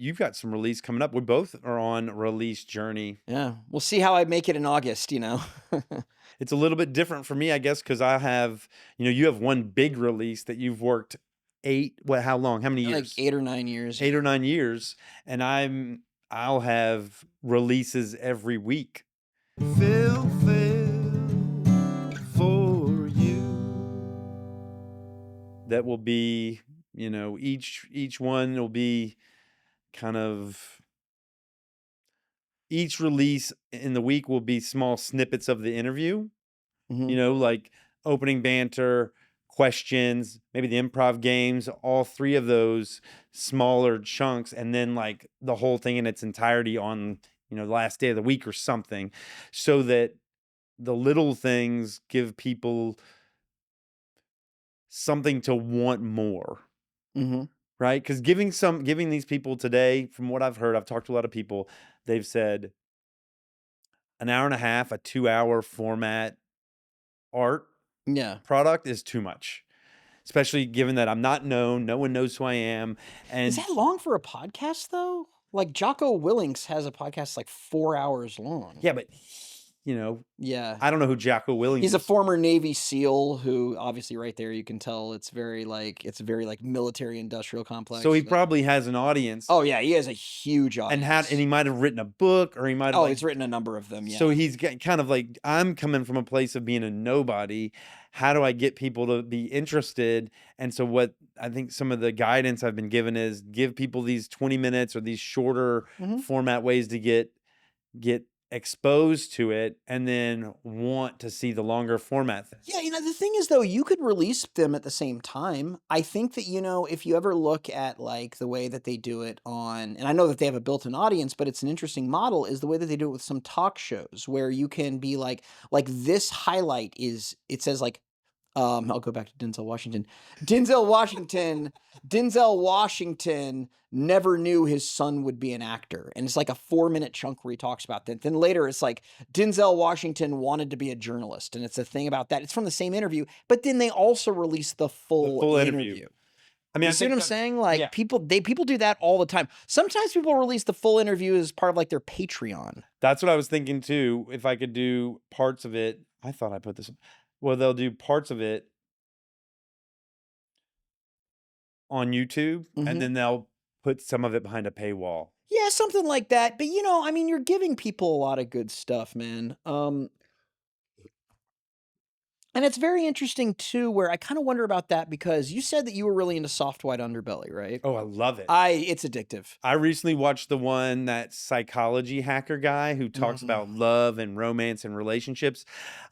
you've got some release coming up. We both are on a release journey. Yeah. We'll see how I make it in August, you know. It's a little bit different for me, I guess, because I have, you have one big release that you've worked how long? How many Like years? 8 or 9 years. 8 or 9 years. And I'll have releases every week. Fail for you. That will be, each one will be kind of, each release in the week will be small snippets of the interview, like opening banter, questions, maybe the improv games, all three of those smaller chunks, and then like the whole thing in its entirety on, the last day of the week or something, so that the little things give people something to want more. Mm-hmm. Right? Because giving these people today, from what I've heard, I've talked to a lot of people, they've said an hour and a half, a 2-hour format art Yeah. product is too much. Especially given that I'm not known, no one knows who I am. And Is that long for a podcast though? Like Jocko Willink has a podcast like 4 hours long. yeah, but Yeah. I don't know who Jocko Willink He's is. a former Navy SEAL who obviously right there you can tell it's very like military industrial complex. So he probably has an audience. Oh yeah, he has a huge audience. And he might have written a book, or he might have he's written a number of them, yeah. So he's kind of like, I'm coming from a place of being a nobody. How do I get people to be interested? And so what I think some of the guidance I've been given is give people these 20 minutes or these shorter format ways to get exposed to it, and then want to see the longer format thing. Yeah, the thing is though, you could release them at the same time. I think that, if you ever look at like the way that they do it on, and I know that they have a built-in audience, but it's an interesting model, is the way that they do it with some talk shows where you can be like this highlight is, it says like, I'll go back to Denzel Washington. Denzel Washington never knew his son would be an actor. And it's like a 4-minute chunk where he talks about that. Then later it's like Denzel Washington wanted to be a journalist. And it's a thing about that. It's from the same interview, but then they also release the full interview. I mean, you see what I'm saying? Like people do that all the time. Sometimes people release the full interview as part of like their Patreon. That's what I was thinking too. If I could do parts of it, I thought I put this. Well, they'll do parts of it on YouTube, and then they'll put some of it behind a paywall. Yeah, something like that. But you're giving people a lot of good stuff, man. And it's very interesting too, where I kind of wonder about that, because you said that you were really into soft white underbelly, right? Oh, I love it. It's addictive. I recently watched the one, that psychology hacker guy who talks about love and romance and relationships.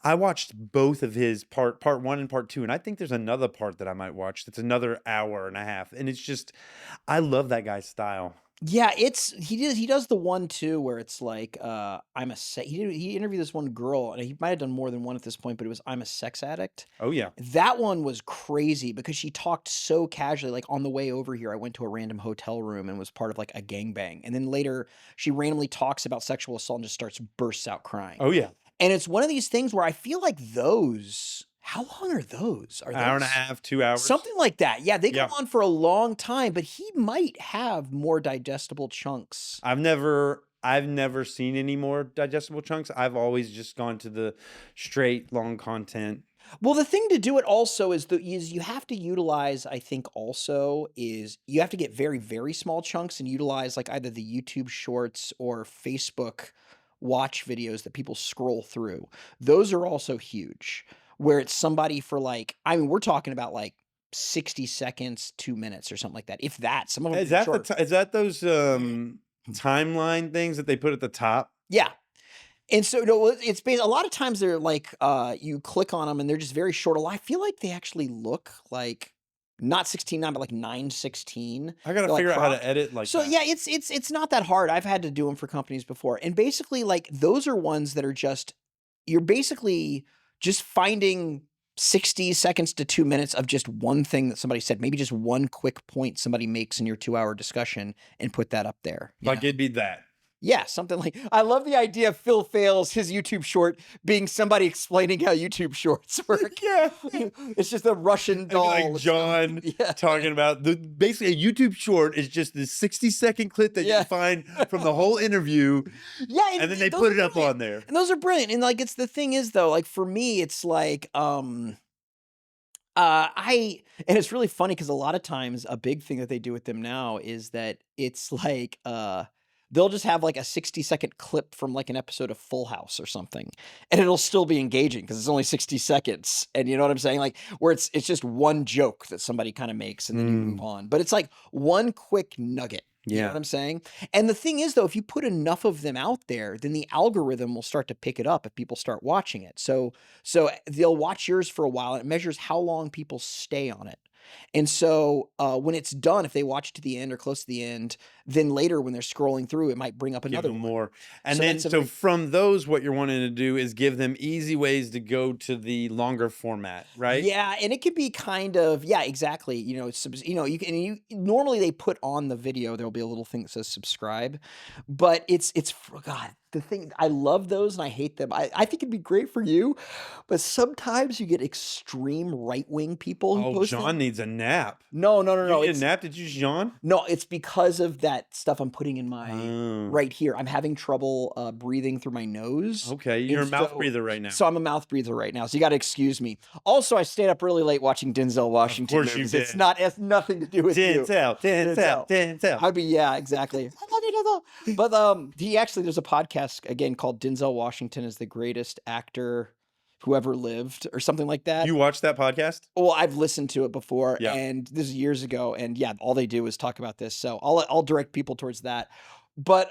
I watched both of his part 1 and part 2, and I think there's another part that I might watch that's another hour and a half. And it's just, I love that guy's style. Yeah, he does the one too where it's like he interviewed this one girl, and he might have done more than one at this point, but it was I'm a sex addict. Oh yeah. That one was crazy because she talked so casually. Like on the way over here, I went to a random hotel room and was part of like a gangbang. And then later she randomly talks about sexual assault and just bursts out crying. Oh yeah. And it's one of these things where I feel like those, how long are those? Are an hour and a half, 2 hours? Something like that. Yeah, they go on for a long time, but he might have more digestible chunks. I've never seen any more digestible chunks. I've always just gone to the straight long content. Well, the thing to do it also is you have to utilize, I think also, is you have to get very, very small chunks and utilize like either the YouTube shorts or Facebook watch videos that people scroll through. Those are also huge, where it's somebody for like, I mean, we're talking about like 60 seconds, 2 minutes or something like that. If that, some of them is that those timeline things that they put at the top? Yeah. And so it's based, a lot of times they're like, you click on them and they're just very short. I feel like they actually look like not 16:9, but like 9:16. I gotta figure out how to edit like so that. Yeah, it's not that hard. I've had to do them for companies before. And basically like those are ones that are just, you're basically just finding 60 seconds to 2 minutes of just one thing that somebody said, maybe just one quick point somebody makes in your 2-hour discussion, and put that up there. Like it'd be that. Yeah, something like I love the idea of Phil Fails, his YouTube short being somebody explaining how YouTube shorts work. Yeah. It's just a Russian It'd be like doll. John Yeah. talking about basically a YouTube short is just the 60-second clip that you Yeah. find from the whole interview, Yeah, and then they those put are it up brilliant. on there. And those are brilliant. And like it's the thing is though, like for me, it's like I and it's really funny because a lot of times a big thing that they do with them now is that it's like they'll just have like a 60-second clip from like an episode of Full House or something, and it'll still be engaging because it's only 60 seconds. And you know what I'm saying? Like where it's just one joke that somebody kind of makes and then you move on. But it's like one quick nugget. You know Yeah. what I'm saying? And the thing is, though, if you put enough of them out there, then the algorithm will start to pick it up if people start watching it. So they'll watch yours for a while, and it measures how long people stay on it. And so when it's done, if they watch to the end or close to the end, then later when they're scrolling through, it might bring up Give another them one. more. And So then, that's a so very from those, what you're wanting to do is give them easy ways to go to the longer format, right? yeah, and it could be kind of yeah, exactly. You know, you can you normally they put on the video there'll be a little thing that says subscribe, but God the thing I love those and I hate them. I think it'd be great for you, but sometimes you get extreme right wing people who Oh, post John them. needs a nap. No, no, no, You no. need a It's nap? Did you yawn? no, it's because of that stuff I'm putting in my Oh, right here. I'm having trouble, breathing through my nose, okay. You're and a mouth breather right now. so I'm a mouth breather right now, so you gotta excuse me. Also, I stayed up really late watching Denzel Of Washington course you movies. did. It has nothing to do with you. Denzel, Denzel, Denzel. Denzel. I'd be yeah, exactly. I love you, Denzel. But, he actually there's a podcast, again, called Denzel Washington is the greatest actor who ever lived or something like that. You watched that podcast? Well, I've listened to it before, Yeah. and this is years ago, and yeah, all they do is talk about this, so I'll direct people towards that. But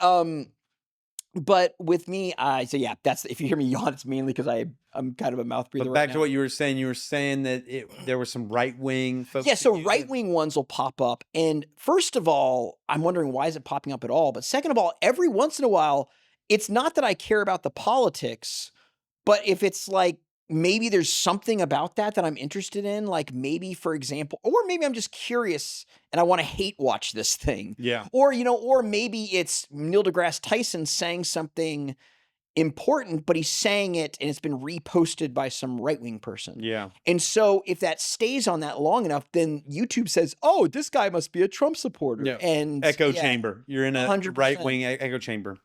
with me, so yeah, that's if you hear me yawn, it's mainly because I'm kind of a mouth breather But right back to now. what you were saying that there were some right wing folks Yeah, that so use right it. wing ones will pop up, and first of all, I'm wondering why is it popping up at all? But second of all, every once in a while, it's not that I care about the politics. But if it's like maybe there's something about that I'm interested in, like maybe for example, or maybe I'm just curious and I want to hate watch this thing. Yeah. Or or maybe it's Neil deGrasse Tyson saying something important, but he's saying it and it's been reposted by some right-wing person. Yeah. And so if that stays on that long enough, then YouTube says, "Oh, this guy must be a Trump supporter." Yeah. And Echo yeah, chamber. You're in a 100%. right wing echo chamber.